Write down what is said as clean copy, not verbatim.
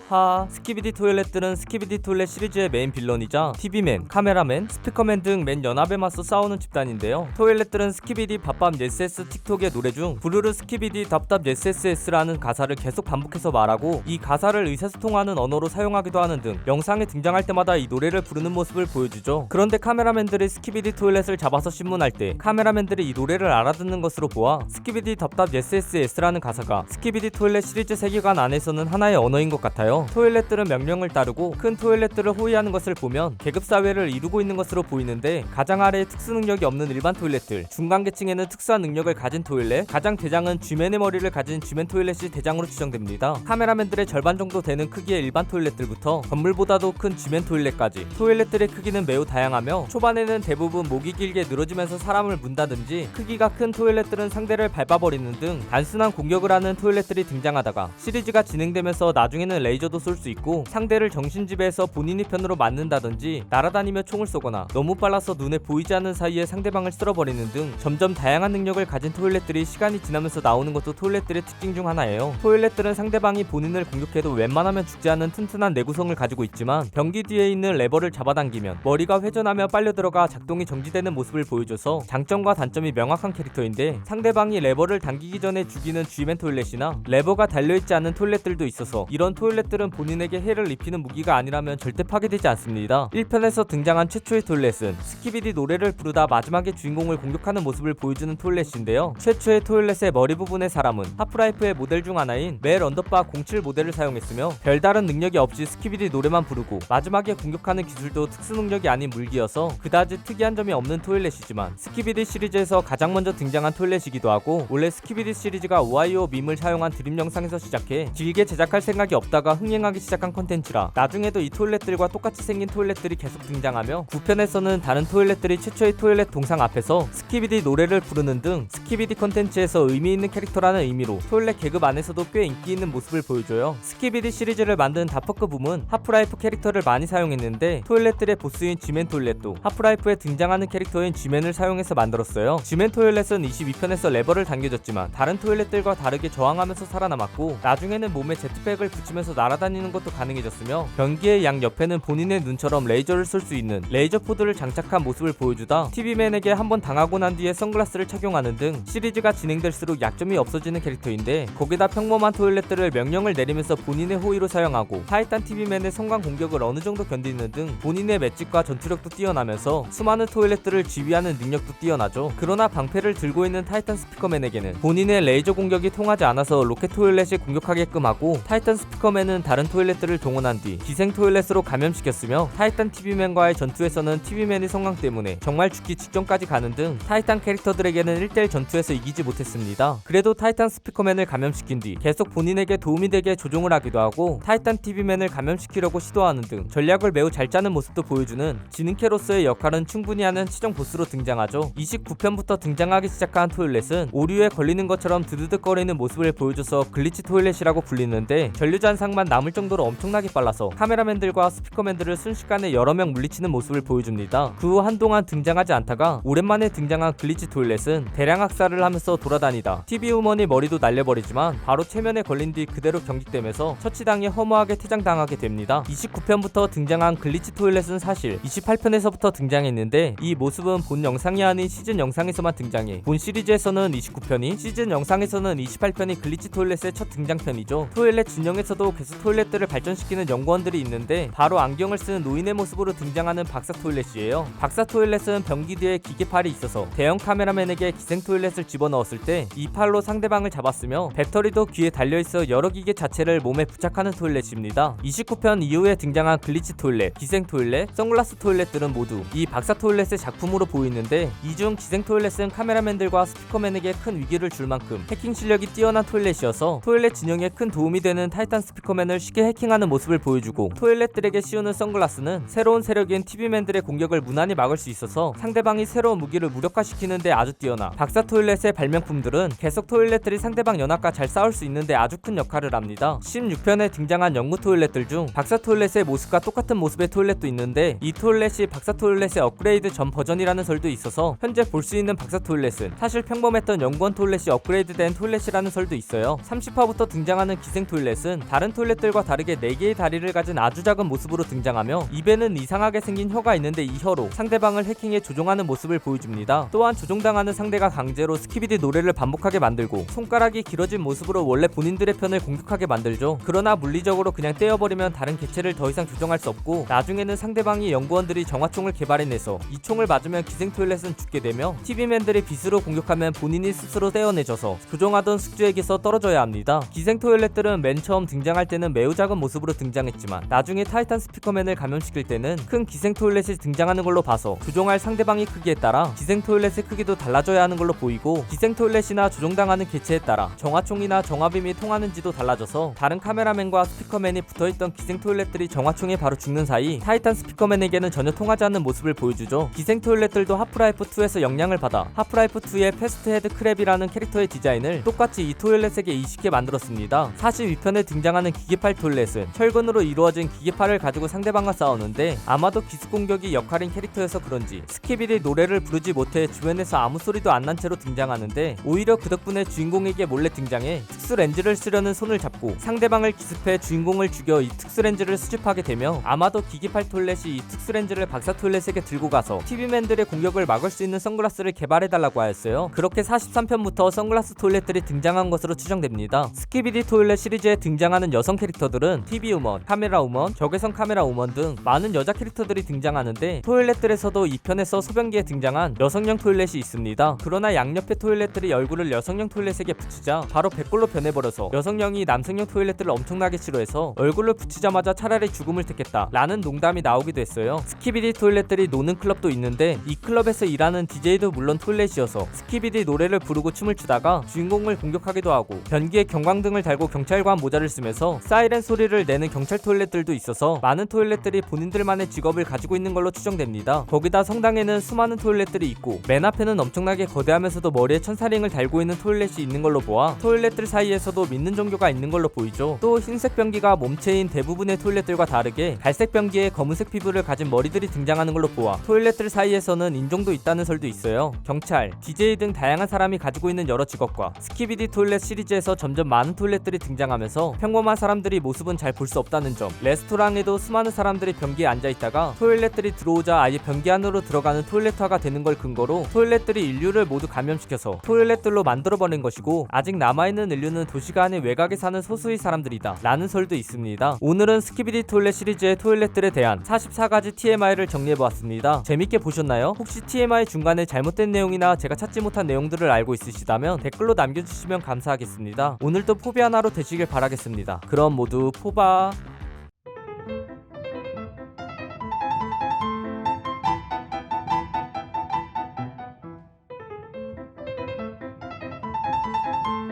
스키비디 토일렛들은 스키비디 토일렛 시리즈의 메인 빌런이자 TV맨, 카메라맨, 스피커맨 등 맨 연합에 맞서 싸우는 집단인데요. 토일렛들은 스키비디 밥밥 예스에스 틱톡의 노래 중 부르르 스키비디 답답 예스에스라는 가사를 계속 반복해서 말하고 이 가사를 의사소통하는 언어로 사용하기도 하는 등 영상에 등장할 때마다 이 노래를 부르는 모습을 보여주죠. 그런데 카메라맨들이 스키비디 토일렛을 잡아서 신문할 때 카메라맨들이 이 노래를 알아듣는 것으로 보아 스키비디 답답 예스에스라는 가사가 스키비디 토일렛 시리즈 세계관 안에서는 하나의 언어인 것 같아요. 토일렛들은 명령을 따르고 큰 토일렛들을 호위하는 것을 보면 계급사회를 이루고 있는 것으로 보이는데 가장 아래에 특수 능력이 없는 일반 토일렛들, 중간 계층에는 특수한 능력을 가진 토일렛, 가장 대장은 쥐맨의 머리를 가진 쥐맨 토일렛이 대장으로 추정됩니다. 카메라맨들의 절반 정도 되는 크기의 일반 토일렛들부터 건물보다도 큰 쥐맨 토일렛까지 토일렛들의 크기는 매우 다양하며 초반에는 대부분 목이 길게 늘어지면서 사람을 문다든지 크기가 큰 토일렛들은 상대를 밟아버리는 등 단순한 공격을 하는 토일렛들이 등장하다가 시리즈가 진행되면서 나중에는 레이저도 쏠 수 있고 상대를 정신지배해서 본인이 편으로 맞는다든지 날아다니며 총을 쏘거나 너무 빨라서 눈에 보이지 않는 사이에 상대방을 쓸어버리는 등 점점 다양한 능력을 가진 토일렛들이 시간이 지나면서 나오는 것도 토일렛들의 특징 중 하나예요. 토일렛들은 상대방이 본인을 공격해도 웬만하면 죽지 않는 튼튼한 내구성을 가지고 있지만 변기 뒤에 있는 레버를 잡아당기면 머리가 회전하며 빨려 들어가 작동이 정지되는 모습을 보여줘서 장점과 단점이 명확한 캐릭터인데 상대방이 레버를 당기기 전에 죽이는 G맨 토일렛이나 레버가 달려있지 않은 토일렛들도 있어서 이런 토일렛들은 본인에게 해를 입히는 무기가 아니라면 절대 파괴되지 않습니다. 1편에서 등장한 최초의 토일렛은 스키비디 노래를 부르다 마지막에 주인공을 공격하는 모습을 보여주는 토일렛인데요. 최초의 토일렛의 머리 부분의 사람은 하프라이프의 모델 중 하나인 멜 언더바 07 모델을 사용했으며 별다른 능력이 없이 스키비디 노래만 부르고 마지막에 공격하는 기술도 특수 능력이 아닌 물기여서 그다지 특이한 점이 없는 토일렛이지만 스키비디 시리즈에서 가장 먼저 등장한 토일렛이기도 하고 원래 스키비디 시리즈가 오하이오 밈을 사용한 드림 영상에서 시작해 길게 제작할 생각이 없다가 흥행하기 시작한 컨텐츠라 나중에도 이 토일렛들과 똑같이 생긴 토일렛들이 계속 등장하며 9편에서는 다른 토일렛들이 최초의 토일렛 동상 앞에서 스키비디 노래를 부르는 등 스키비디 컨텐츠에서 의미 있는 캐릭터라는 의미로 토일렛 계급 안에서도 꽤 인기 있는 모습을 보여줘요. 스키비디 시리즈를 만든 다퍼크 붐은 하프라이프 캐릭터를 많이 사용했는데 토일렛들의 보스인 G맨 토일렛도 하프라이프에 등장하는 캐릭터인 G맨을 사용해서 만들었어요. G맨 토일렛은 22편에서 레버를 당겨졌지만 다른 토일렛들과 다르게 저항하면서 살아남았고 나중에는 몸에 제트팩을 붙이면서 날아다니는 것도 가능해졌으며 변기의 양 옆에는 본인의 눈처럼 레이저를 쏠 수 있는 레이저 포드를 장착한 모습을 보여주다 TV맨에게 한번 당하고 난 뒤에 선글라스를 착용하는 등 시리즈가 진행될수록 약점이 없어지는 캐릭터인데 거기다 평범한 토일렛들을 명령을 내리면서 본인의 호위로 사용하고 타이탄 TV맨의 성광 공격을 어느 정도 견디는 등 본인의 맷집과 전투력도 뛰어나면서 수많은 토일렛들을 지휘하는 능력도 뛰어나죠. 그러나 방패를 들고 있는 타이탄 스피커맨에게는 본인의 레이저 공격이 통하지 않아서 로켓 토일렛이 공격하게끔 하고 타이탄 스피커맨은 다른 토일렛들을 동원한 뒤 기생 토일렛으로 감염시켰으며 타이탄 TV맨과의 전투에서는 TV맨의 성광 때문에 정말 죽기 직전까지 가는 등 타이탄 캐릭터들에게는 1대1 전투에서 이기지 못했습니다. 그래도 타이탄 스피커맨을 감염시킨 뒤 계속 본인에게 도움이 되게 조종을 하기도 하고 타이탄 TV맨을 감염시키려고 시도하는 등 전략을 매우 잘 짜는 모습도 보여주는 지능캐로서의 역할은 충분히 하는 치정 보스로 등장하죠. 29편부터 등장하기 시작한 토일렛은 오류에 걸리는 것처럼 드드득거리는 모습을 보여줘서 글리치 토일렛이라고 불리는데 전류잔상만 남을 정도로 엄청나게 빨라서 카메라맨들과 스피커맨들을 순식간에 여러 명 물리치는 모습을 보여줍니다. 그 후 한동안 등장하지 않다가 오랜만에 등장한 글리치 토일렛은 대량 학살을 하면서 돌아다니다 TV 우먼이 머리도 날려버리지만 바로 체면에 걸린 뒤 그대로 경직되면서 처치당해 허무하게 퇴장당하게 됩니다. 29편부터 등장한 글리치 토일렛은 사실 28편에서부터 등장했는데 이 모습은 본 영상이 아닌 시즌 영상에서만 등장해 본 시리즈에서는 29편이 시즌 영상에서는 28편이 글리치 토일렛의 첫 등장편이죠. 토일렛 진영에서도 계속 토일렛들을 발전시키는 연구원들이 있는데 바로 안경을 쓴 노인의 모습으로 등장하는 박사 토일렛이에요. 박사 토일렛은 변기 뒤에 기계팔이 있어서 대형 카메라맨에게 기생 토일렛을 집어넣었을 때 이 팔로 상대방을 잡았으며 배터리도 귀에 달려있어 여러 기계 자체를 몸에 부착하는 토일렛입니다. 29편 이후에 등장한 글리치 토일렛, 기생 토일렛, 선글라스 토일렛들은 모두 이 박사 토일렛의 작품으로 보이는데 이 중 기생 토일렛은 카메라맨들과 스피커맨에게 큰 위기를 줄 만큼 해킹 실력이 뛰어난 토일렛이어서 토일렛 진영에 큰 도움이 되는 타이탄 스피커맨을 쉽게 해킹하는 모습을 보여주고 토일렛들에게 씌우는 선글라스는 새로운 세력인 TV맨들의 공격을 무난히 막을 수 있어서 상대방이 새로운 무기를 무력화시키는데 아주 뛰어나 박사 토일렛의 발명품들은 계속 토일렛들이 상대방 연합과 잘 싸울 수 있는데 아주 큰 역할을 합니다. 16편에 등장한 연구 토일렛들 중 박사 토일렛의 모습과 똑같은 모습의 토일렛도 있는데 이 토일렛이 박사 토일렛의 업그레이드 전 버전이라는 설도 있어서 현재 볼 수 있는 박사 토일렛은 사실 평범했던 연구원 토일렛이 업그레이드된 토일렛이라는 설도 있어요. 30화부터 등장하는 기생 토일렛은 다른 토일렛 토일렛들과 다르게 4개의 다리를 가진 아주 작은 모습으로 등장하며 입에는 이상하게 생긴 혀가 있는데 이 혀로 상대방을 해킹해 조종하는 모습을 보여줍니다. 또한 조종당하는 상대가 강제로 스키비디 노래를 반복하게 만들고 손가락이 길어진 모습으로 원래 본인들의 편을 공격하게 만들죠. 그러나 물리적으로 그냥 떼어버리면 다른 개체를 더 이상 조종할 수 없고 나중에는 상대방이 연구원들이 정화총을 개발해내서 이 총을 맞으면 기생 토일렛은 죽게 되며 TV맨들이 빗으로 공격하면 본인이 스스로 떼어내져서 조종하던 숙주에게서 떨어져야 합니다. 기생 토일렛들은 맨 처음 등장할 때는 매우 작은 모습으로 등장했지만 나중에 타이탄 스피커맨을 감염시킬 때는 큰 기생 토일렛이 등장하는 걸로 봐서 조종할 상대방의 크기에 따라 기생 토일렛의 크기도 달라져야 하는 걸로 보이고 기생 토일렛이나 조종당하는 개체에 따라 정화총이나 정화빔이 통하는지도 달라져서 다른 카메라맨과 스피커맨이 붙어있던 기생 토일렛들이 정화총에 바로 죽는 사이 타이탄 스피커맨에게는 전혀 통하지 않는 모습을 보여주죠. 기생 토일렛들도 하프라이프2에서 영향을 받아 하프라이프2의 패스트 헤드 크랩이라는 캐릭터의 디자인을 똑같이 이 토일렛에게 이식해 만들었습니다. 42편에 등장하는 기계팔 토일렛은 철근으로 이루어진 기계팔을 가지고 상대방과 싸우는데 아마도 기습 공격이 역할인 캐릭터여서 그런지 스키비디 노래를 부르지 못해 주변에서 아무 소리도 안 난 채로 등장하는데 오히려 그 덕분에 주인공에게 몰래 등장해 특수 렌즈를 쓰려는 손을 잡고 상대방을 기습해 주인공을 죽여 이 특수 렌즈를 수집하게 되며 아마도 기계팔 토일렛이 이 특수 렌즈를 박사 토일렛에게 들고 가서 TV맨들의 공격을 막을 수 있는 선글라스를 개발해달라고 하였어요. 그렇게 43편부터 선글라스 토일렛들이 등장한 것으로 추정됩니다. 스키비디 토일렛 시리즈에 등장하는 여성 캐릭터들은 TV우먼, 카메라우먼, 적외선 카메라우먼 등 많은 여자 캐릭터들이 등장하는데 토일렛들에서도 이 편에서 소변기에 등장한 여성용 토일렛이 있습니다. 그러나 양옆의 토일렛들이 얼굴을 여성용 토일렛에게 붙이자 바로 백골로 변해버려서 여성용이 남성용 토일렛들을 엄청나게 싫어해서 얼굴을 붙이자마자 차라리 죽음을 택했다 라는 농담이 나오기도 했어요. 스키비디 토일렛들이 노는 클럽도 있는데 이 클럽에서 일하는 DJ도 물론 토일렛이어서 스키비디 노래를 부르고 춤을 추다가 주인공을 공격하기도 하고 변기에 경광등을 달고 경찰관 모자를 쓰면서 사이렌 소리를 내는 경찰 토일렛들도 있어서 많은 토일렛들이 본인들만의 직업을 가지고 있는 걸로 추정됩니다. 거기다 성당에는 수많은 토일렛들이 있고 맨 앞에는 엄청나게 거대하면서도 머리에 천사링을 달고 있는 토일렛이 있는 걸로 보아 토일렛들 사이에서도 믿는 종교가 있는 걸로 보이죠. 또 흰색 변기가 몸체인 대부분의 토일렛들과 다르게 갈색 변기에 검은색 피부를 가진 머리들이 등장하는 걸로 보아 토일렛들 사이에서는 인종도 있다는 설도 있어요. 경찰, DJ 등 다양한 사람이 가지고 있는 여러 직업과 스키비디 토일렛 시리즈에서 점점 많은 토일렛들이 등장하면서 평범한 사람들이 모습은 잘 볼 수 없다는 점, 레스토랑에도 수많은 사람들이 변기에 앉아있다가 토일렛들이 들어오자 아예 변기 안으로 들어가는 토일렛화가 되는 걸 근거로 토일렛들이 인류를 모두 감염시켜서 토일렛들로 만들어버린 것이고 아직 남아있는 인류는 도시가 아닌 외곽에 사는 소수의 사람들이다 라는 설도 있습니다. 오늘은 스키비디 토일렛 시리즈의 토일렛들에 대한 44가지 TMI를 정리해보았습니다. 재밌게 보셨나요? 혹시 TMI 중간에 잘못된 내용이나 제가 찾지 못한 내용들을 알고 있으시다면 댓글로 남겨주시면 감사하겠습니다. 오늘도 포비 하나로 되시길 바라겠습니다. 그럼 모두 포바.